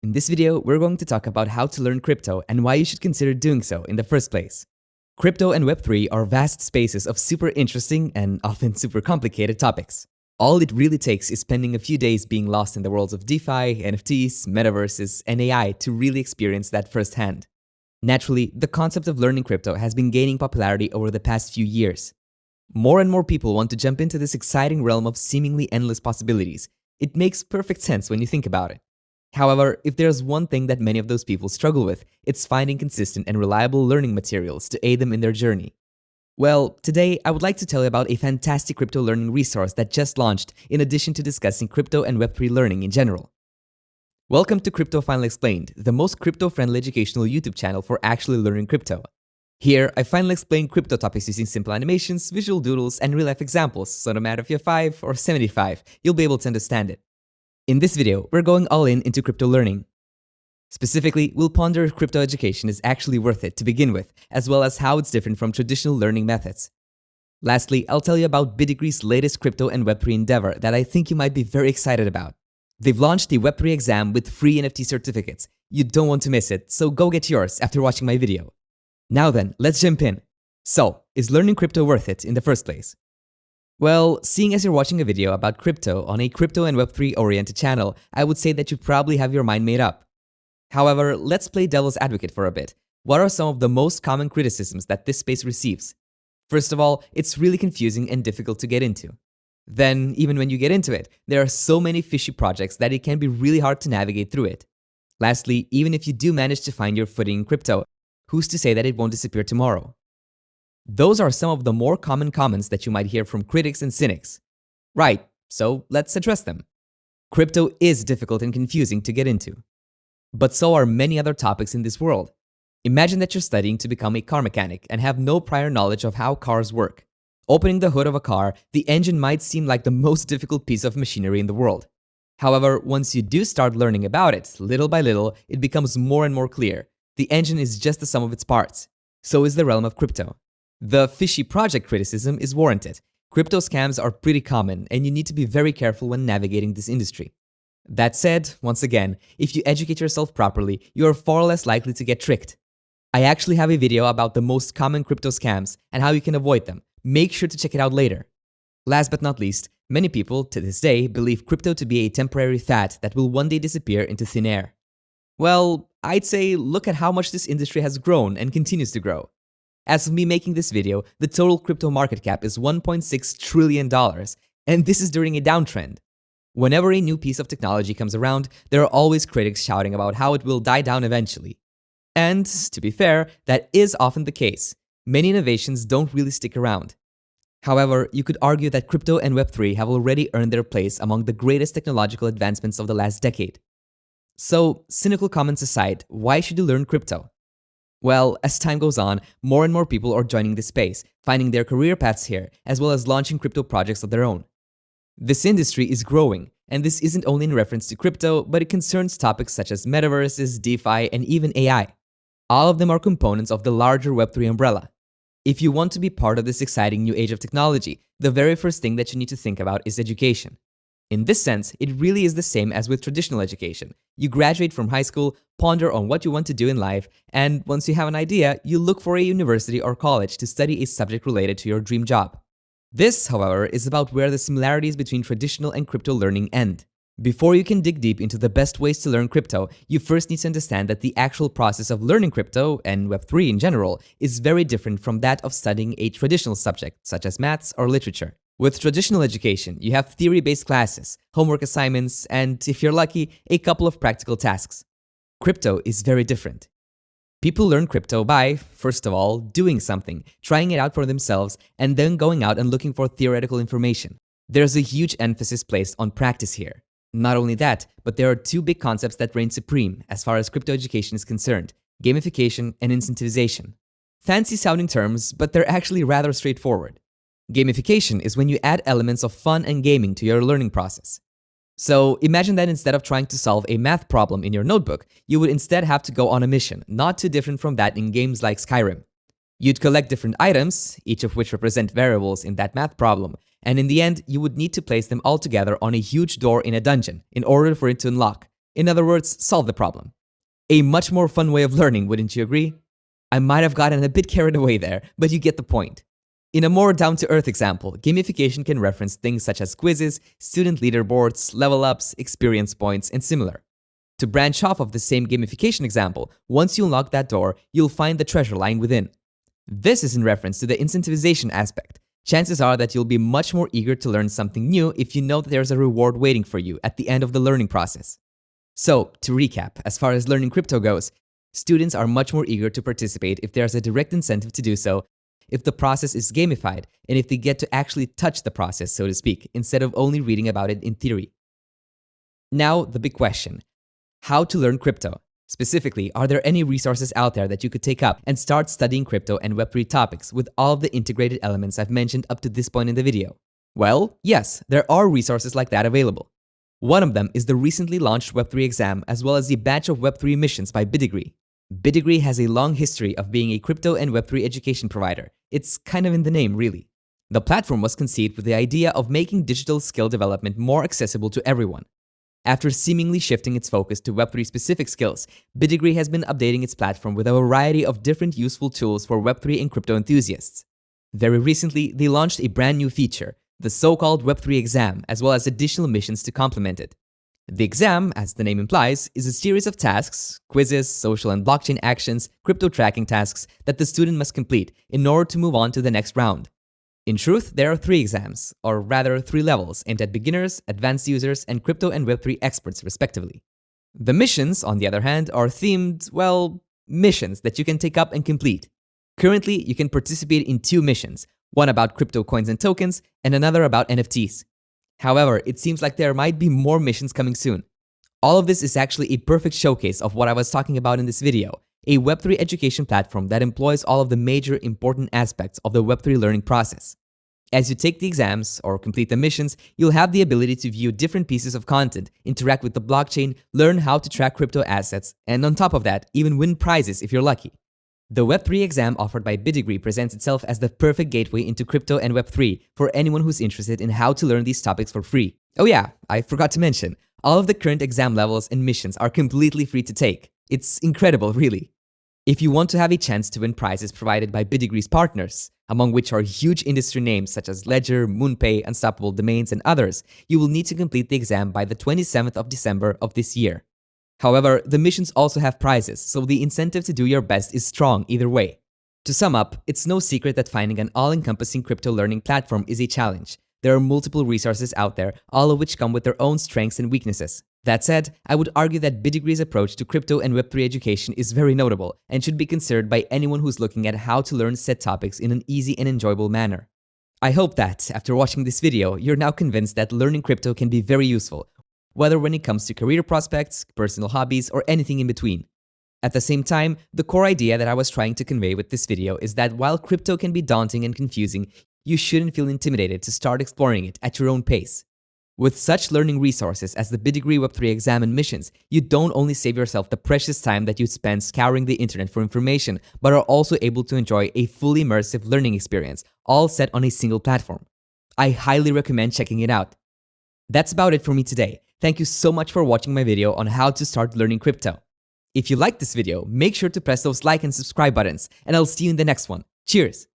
In this video, we're going to talk about how to learn crypto and why you should consider doing so in the first place. Crypto and Web3 are vast spaces of super interesting and often super complicated topics. All it really takes is spending a few days being lost in the worlds of DeFi, NFTs, metaverses, and AI to really experience that firsthand. Naturally, the concept of learning crypto has been gaining popularity over the past few years. More and more people want to jump into this exciting realm of seemingly endless possibilities. It makes perfect sense when you think about it. However, if there's one thing that many of those people struggle with, it's finding consistent and reliable learning materials to aid them in their journey. Well, today I would like to tell you about a fantastic crypto learning resource that just launched, in addition to discussing crypto and Web3 learning in general. Welcome to Crypto Finally Explained, the most crypto-friendly educational YouTube channel for actually learning crypto. Here, I finally explain crypto topics using simple animations, visual doodles, and real-life examples, so no matter if you're 5 or 75, you'll be able to understand it. In this video, we're going all in into crypto learning. Specifically, we'll ponder if crypto education is actually worth it to begin with, as well as how it's different from traditional learning methods. Lastly, I'll tell you about BitDegree's latest crypto and Web3 endeavor that I think you might be very excited about. They've launched the Web3 Exam with free NFT certificates. You don't want to miss it, so go get yours after watching my video. Now then, let's jump in. So, is learning crypto worth it in the first place? Well, seeing as you're watching a video about crypto on a crypto and Web3 oriented channel, I would say that you probably have your mind made up. However, let's play devil's advocate for a bit. What are some of the most common criticisms that this space receives? First of all, it's really confusing and difficult to get into. Then, even when you get into it, there are so many fishy projects that it can be really hard to navigate through it. Lastly, even if you do manage to find your footing in crypto, who's to say that it won't disappear tomorrow? Those are some of the more common comments that you might hear from critics and cynics. Right, so let's address them. Crypto is difficult and confusing to get into. But so are many other topics in this world. Imagine that you're studying to become a car mechanic and have no prior knowledge of how cars work. Opening the hood of a car, the engine might seem like the most difficult piece of machinery in the world. However, once you do start learning about it, little by little, it becomes more and more clear. The engine is just the sum of its parts. So is the realm of crypto. The fishy project criticism is warranted. Crypto scams are pretty common, and you need to be very careful when navigating this industry. That said, once again, if you educate yourself properly, you are far less likely to get tricked. I actually have a video about the most common crypto scams and how you can avoid them. Make sure to check it out later. Last but not least, many people, to this day, believe crypto to be a temporary fad that will one day disappear into thin air. Well, I'd say look at how much this industry has grown and continues to grow. As of me making this video, the total crypto market cap is $1.6 trillion, and this is during a downtrend. Whenever a new piece of technology comes around, there are always critics shouting about how it will die down eventually. And, to be fair, that is often the case. Many innovations don't really stick around. However, you could argue that crypto and Web3 have already earned their place among the greatest technological advancements of the last decade. So, cynical comments aside, why should you learn crypto? Well, as time goes on, more and more people are joining this space, finding their career paths here, as well as launching crypto projects of their own. This industry is growing, and this isn't only in reference to crypto, but it concerns topics such as metaverses, DeFi, and even AI. All of them are components of the larger Web3 umbrella. If you want to be part of this exciting new age of technology, the very first thing that you need to think about is education. In this sense, it really is the same as with traditional education. You graduate from high school, ponder on what you want to do in life, and once you have an idea, you look for a university or college to study a subject related to your dream job. This, however, is about where the similarities between traditional and crypto learning end. Before you can dig deep into the best ways to learn crypto, you first need to understand that the actual process of learning crypto, and Web3 in general, is very different from that of studying a traditional subject, such as maths or literature. With traditional education, you have theory-based classes, homework assignments, and, if you're lucky, a couple of practical tasks. Crypto is very different. People learn crypto by, first of all, doing something, trying it out for themselves, and then going out and looking for theoretical information. There's a huge emphasis placed on practice here. Not only that, but there are two big concepts that reign supreme as far as crypto education is concerned: gamification and incentivization. Fancy-sounding terms, but they're actually rather straightforward. Gamification is when you add elements of fun and gaming to your learning process. So imagine that instead of trying to solve a math problem in your notebook, you would instead have to go on a mission, not too different from that in games like Skyrim. You'd collect different items, each of which represent variables in that math problem, and in the end, you would need to place them all together on a huge door in a dungeon in order for it to unlock. In other words, solve the problem. A much more fun way of learning, wouldn't you agree? I might have gotten a bit carried away there, but you get the point. In a more down-to-earth example, gamification can reference things such as quizzes, student leaderboards, level ups, experience points, and similar. To branch off of the same gamification example, once you unlock that door, you'll find the treasure lying within. This is in reference to the incentivization aspect. Chances are that you'll be much more eager to learn something new if you know that there's a reward waiting for you at the end of the learning process. So, to recap, as far as learning crypto goes, students are much more eager to participate if there's a direct incentive to do so, if the process is gamified, and if they get to actually touch the process, so to speak, instead of only reading about it in theory. Now, the big question. How to learn crypto? Specifically, are there any resources out there that you could take up and start studying crypto and Web3 topics with all of the integrated elements I've mentioned up to this point in the video? Well, yes, there are resources like that available. One of them is the recently launched Web3 Exam as well as the batch of Web3 Missions by BitDegree. BitDegree has a long history of being a crypto and Web3 education provider. It's kind of in the name, really. The platform was conceived with the idea of making digital skill development more accessible to everyone. After seemingly shifting its focus to Web3 specific skills, BitDegree has been updating its platform with a variety of different useful tools for Web3 and crypto enthusiasts. Very recently, they launched a brand new feature, the so-called Web3 Exam, as well as additional missions to complement it. The exam, as the name implies, is a series of tasks, quizzes, social and blockchain actions, crypto tracking tasks that the student must complete in order to move on to the next round. In truth, there are 3 exams, or rather 3 levels, aimed at beginners, advanced users, and crypto and Web3 experts respectively. The missions, on the other hand, are themed, well, missions that you can take up and complete. Currently, you can participate in 2 missions, one about crypto coins and tokens, and another about NFTs. However, it seems like there might be more missions coming soon. All of this is actually a perfect showcase of what I was talking about in this video, a Web3 education platform that employs all of the major important aspects of the Web3 learning process. As you take the exams or complete the missions, you'll have the ability to view different pieces of content, interact with the blockchain, learn how to track crypto assets, and on top of that, even win prizes if you're lucky. The Web3 exam offered by BitDegree presents itself as the perfect gateway into crypto and Web3 for anyone who's interested in how to learn these topics for free. Oh yeah, I forgot to mention, all of the current exam levels and missions are completely free to take. It's incredible, really. If you want to have a chance to win prizes provided by BitDegree's partners, among which are huge industry names such as Ledger, MoonPay, Unstoppable Domains, and others, you will need to complete the exam by the 27th of December of this year. However, the missions also have prizes, so the incentive to do your best is strong either way. To sum up, it's no secret that finding an all-encompassing crypto learning platform is a challenge. There are multiple resources out there, all of which come with their own strengths and weaknesses. That said, I would argue that BitDegree's approach to crypto and Web3 education is very notable and should be considered by anyone who's looking at how to learn said topics in an easy and enjoyable manner. I hope that, after watching this video, you're now convinced that learning crypto can be very useful, whether when it comes to career prospects, personal hobbies, or anything in between. At the same time, the core idea that I was trying to convey with this video is that while crypto can be daunting and confusing, you shouldn't feel intimidated to start exploring it at your own pace. With such learning resources as the BitDegree Web3 Exam and Missions, you don't only save yourself the precious time that you'd spend scouring the internet for information, but are also able to enjoy a fully immersive learning experience, all set on a single platform. I highly recommend checking it out. That's about it for me today. Thank you so much for watching my video on how to start learning crypto. If you liked this video, make sure to press those like and subscribe buttons, and I'll see you in the next one. Cheers!